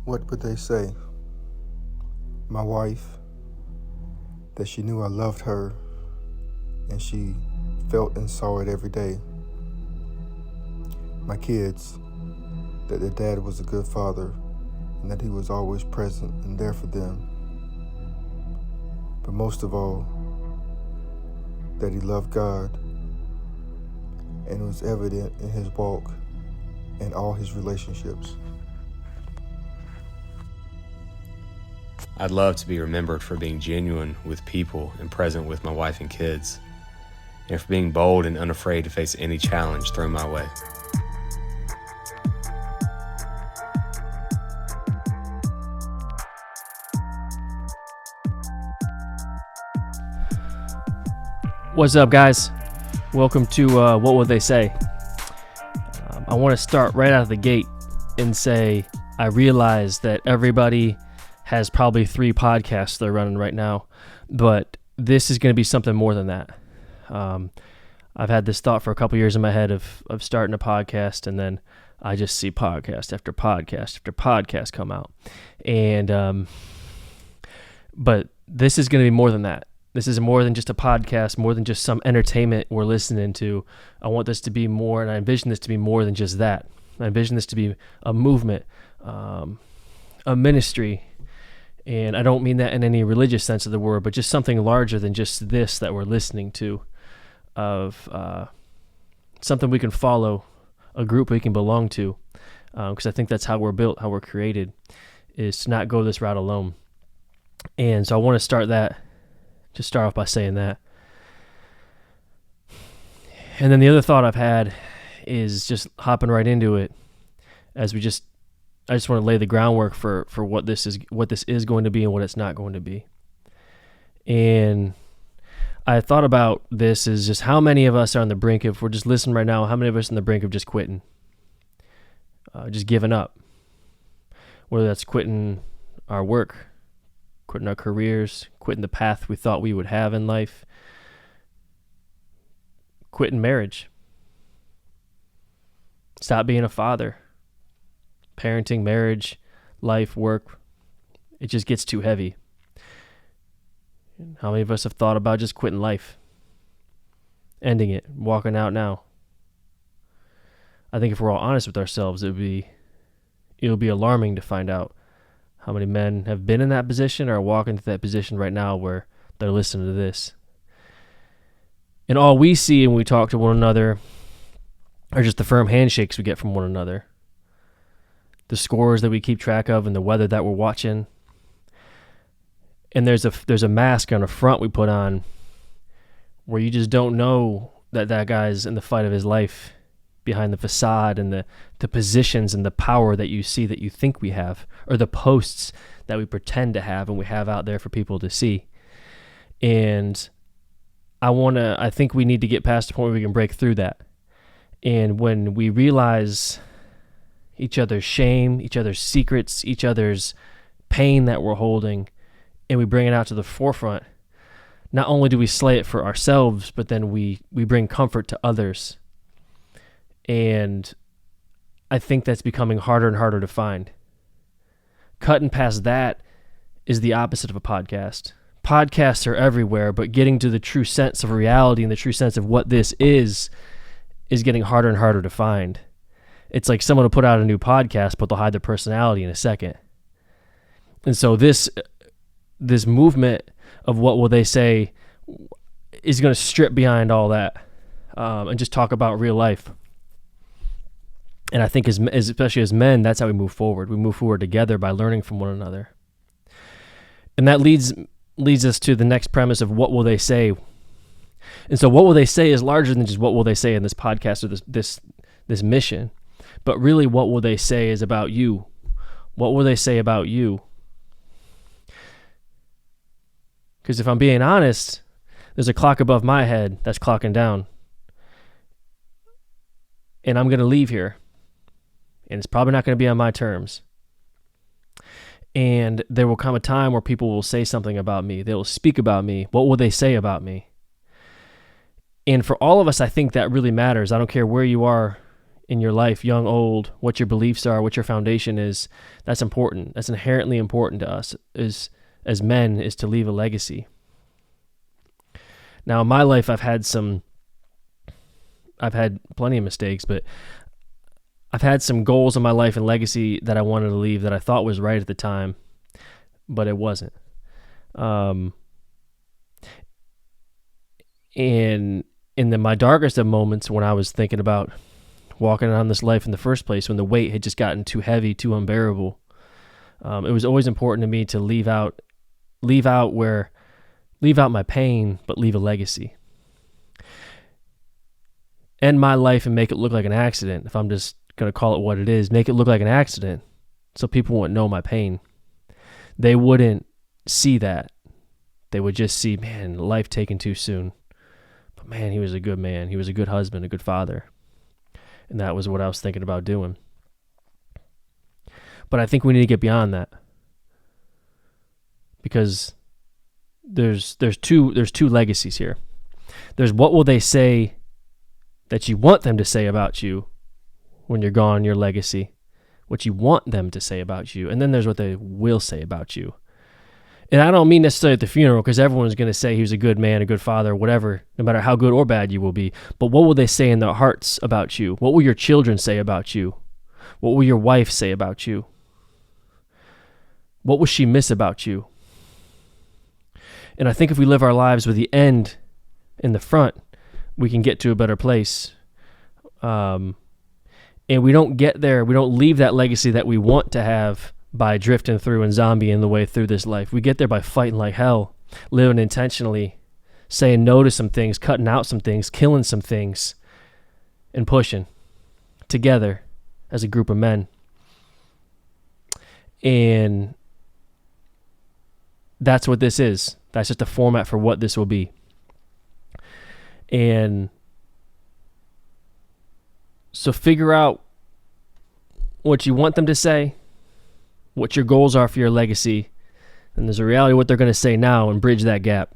What would they say? My wife, that she knew I loved her and she felt and saw it every day. My kids, that their dad was a good father and that he was always present and there for them. But most of all, that he loved God, and it was evident in his walk and all his relationships. I'd love to be remembered for being genuine with people and present with my wife and kids, and for being bold and unafraid to face any challenge thrown my way. What's up, guys? Welcome to What Would They Say? I want to start right out of the gate and say I realize that everybody has probably 3 podcasts they're running right now, but this is going to be something more than that. I've had this thought for a couple years in my head of starting a podcast, and then I just see podcast after podcast after podcast come out. And but this is going to be more than that. This is more than just a podcast, more than just some entertainment we're listening to. I want this to be more, and I envision this to be more than just that. I envision this to be a movement, a ministry, and I don't mean that in any religious sense of the word, but just something larger than just this that we're listening to, of something we can follow, a group we can belong to, because I think that's how we're built, how we're created, is to not go this route alone. And so I want to start off by saying that. And then the other thought I've had is just hopping right into it, as I just want to lay the groundwork for what this is going to be and what it's not going to be. And I thought about this is just how many of us are on the brink of, if we're just listening right now, how many of us are on the brink of just quitting, just giving up, whether that's quitting our work, quitting our careers, quitting the path we thought we would have in life, quitting marriage, stop being a father, parenting, marriage, life, work. It just gets too heavy. How many of us have thought about just quitting life, ending it, walking out now? I think if we're all honest with ourselves, it'll be alarming to find out how many men have been in that position or are walking to that position right now where they're listening to this. And all we see when we talk to one another are just the firm handshakes we get from one another, the scores that we keep track of, and the weather that we're watching. And there's a mask on a front we put on where you just don't know that guy's in the fight of his life behind the facade and the positions and the power that you see that you think we have, or the posts that we pretend to have and we have out there for people to see. And I think we need to get past the point where we can break through that. And when we realize each other's shame, each other's secrets, each other's pain that we're holding, and we bring it out to the forefront, not only do we slay it for ourselves, but then we bring comfort to others. And I think that's becoming harder and harder to find. Cutting past that is the opposite of a podcast. Podcasts are everywhere, but getting to the true sense of reality and the true sense of what this is getting harder and harder to find. It's like someone will put out a new podcast, but they'll hide their personality in a second. And so this movement of What Will They Say is going to strip behind all that, and just talk about real life. And I think especially as men, that's how we move forward. We move forward together by learning from one another. And that leads us to the next premise of what will they say. And so what will they say is larger than just what will they say in this podcast or this mission. But really what will they say is about you. What will they say about you? Because if I'm being honest, there's a clock above my head that's clocking down. And I'm going to leave here. And it's probably not going to be on my terms. And there will come a time where people will say something about me. They will speak about me. What will they say about me? And for all of us, I think that really matters. I don't care where you are in your life, young, old, what your beliefs are, what your foundation is, that's important. That's inherently important to us as men, is to leave a legacy. Now, in my life, I've had plenty of mistakes, but I've had some goals in my life and legacy that I wanted to leave that I thought was right at the time, but it wasn't. And in my darkest of moments, when I was thinking about walking on this life in the first place, when the weight had just gotten too heavy, too unbearable, it was always important to me to leave out my pain, but leave a legacy. End my life and make it look like an accident. If I'm just going to call it what it is, make it look like an accident so people wouldn't know my pain. They wouldn't see that. They would just see, man, life taken too soon. But man, he was a good man. He was a good husband, a good father. And that was what I was thinking about doing. But I think we need to get beyond that. Because there's two legacies here. There's what will they say that you want them to say about you when you're gone, your legacy, what you want them to say about you, and then there's what they will say about you. And I don't mean necessarily at the funeral, because everyone's going to say he was a good man, a good father, whatever, no matter how good or bad you will be. But what will they say in their hearts about you? What will your children say about you? What will your wife say about you? What will she miss about you? And I think if we live our lives with the end in the front, we can get to a better place. And we don't get there, we don't leave that legacy that we want to have by drifting through and zombieing the way through this life. We get there by fighting like hell, living intentionally, saying no to some things, cutting out some things, killing some things, and pushing together as a group of men. And that's what this is. That's just a format for what this will be. And so figure out what you want them to say, what your goals are for your legacy, and there's a reality of what they're going to say now, and bridge that gap.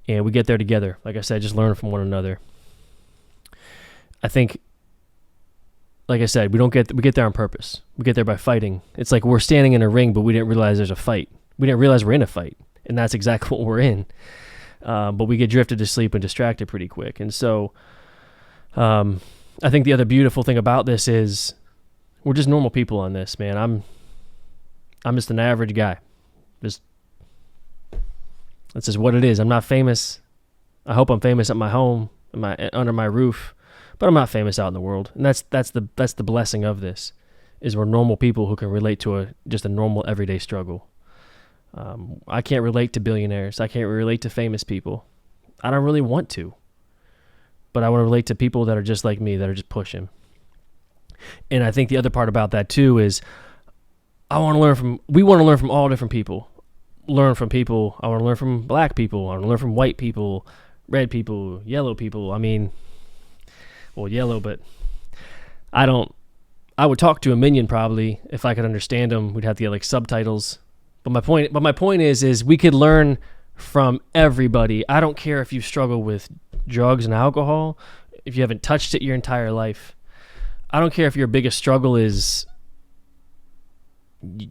And we get there together. Like I said, just learn from one another. I think, like I said, we get there on purpose. We get there by fighting. It's like we're standing in a ring, but we didn't realize there's a fight. We didn't realize we're in a fight, and that's exactly what we're in. But we get drifted to sleep and distracted pretty quick. And so I think the other beautiful thing about this is we're just normal people on this, man. I'm just an average guy. That's just what it is. I'm not famous. I hope I'm famous at my home, under my roof, but I'm not famous out in the world. And that's the blessing of this, is we're normal people who can relate to just a normal everyday struggle. I can't relate to billionaires. I can't relate to famous people. I don't really want to. But I want to relate to people that are just like me, that are just pushing. And I think the other part about that too is we want to learn from all different people. I want to learn from black people. I want to learn from white people, red people, yellow people. I mean, well, yellow, but I would talk to a minion probably if I could understand them. We'd have to get like subtitles. But my point is we could learn from everybody. I don't care if you struggle with drugs and alcohol, if you haven't touched it your entire life. I don't care if your biggest struggle is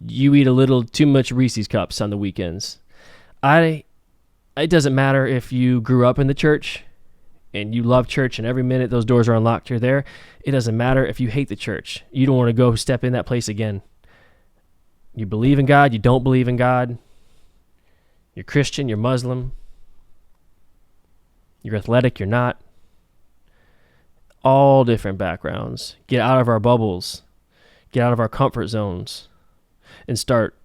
you eat a little too much Reese's Cups on the weekends. It doesn't matter if you grew up in the church and you love church and every minute those doors are unlocked, you're there. It doesn't matter if you hate the church. You don't want to go step in that place again. You believe in God, you don't believe in God. You're Christian, you're Muslim. You're athletic, you're not. All different backgrounds. Get out of our bubbles. Get out of our comfort zones. And start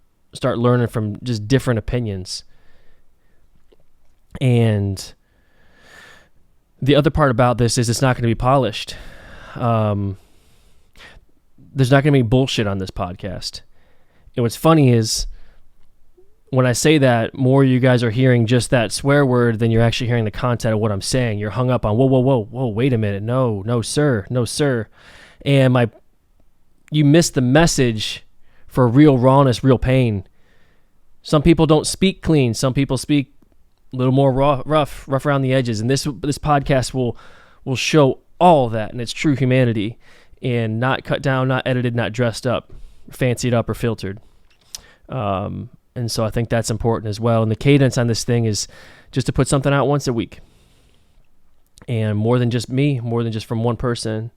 learning from just different opinions. And the other part about this is it's not going to be polished. There's not going to be bullshit on this podcast. And what's funny is when I say that, more you guys are hearing just that swear word than you're actually hearing the content of what I'm saying. You're hung up on, whoa, wait a minute. No, sir. And you missed the message for real rawness, real pain. Some people don't speak clean. Some people speak a little more rough around the edges. And this podcast will show all that and its true humanity. and not cut down, not edited, not dressed up, fancied up, or filtered. And so I think that's important as well. And the cadence on this thing is just to put something out once a week. And more than just me, more than just from one person,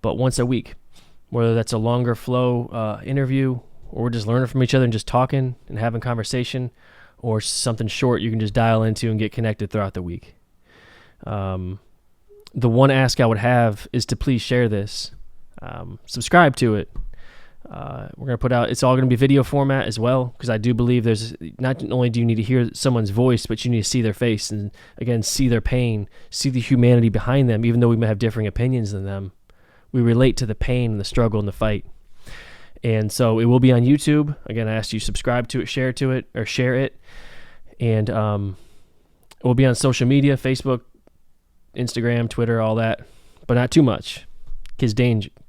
but once a week. Whether that's a longer flow interview, or we're just learning from each other and just talking and having conversation, or something short you can just dial into and get connected throughout the week. The one ask I would have is to please share this. Subscribe to it. We're going to put out, it's all going to be video format as well, because I do believe there's, not only do you need to hear someone's voice, but you need to see their face and, again, see their pain, see the humanity behind them, even though we may have differing opinions than them. We relate to the pain and the struggle and the fight. And so it will be on YouTube. Again, I ask you subscribe to it, share it. And it will be on social media, Facebook, Instagram, Twitter, all that, but not too much.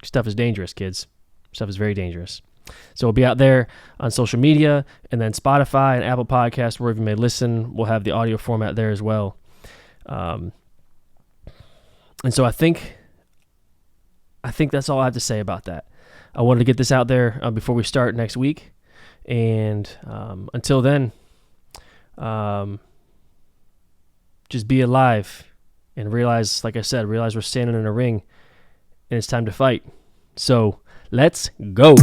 Stuff is dangerous, kids. Stuff is very dangerous. So we'll be out there on social media, and then Spotify and Apple Podcasts, wherever you may listen. We'll have the audio format there as well. And so I think that's all I have to say about that. I wanted to get this out there before we start next week. And until then, just be alive and realize, like I said, we're standing in a ring and it's time to fight. So let's go.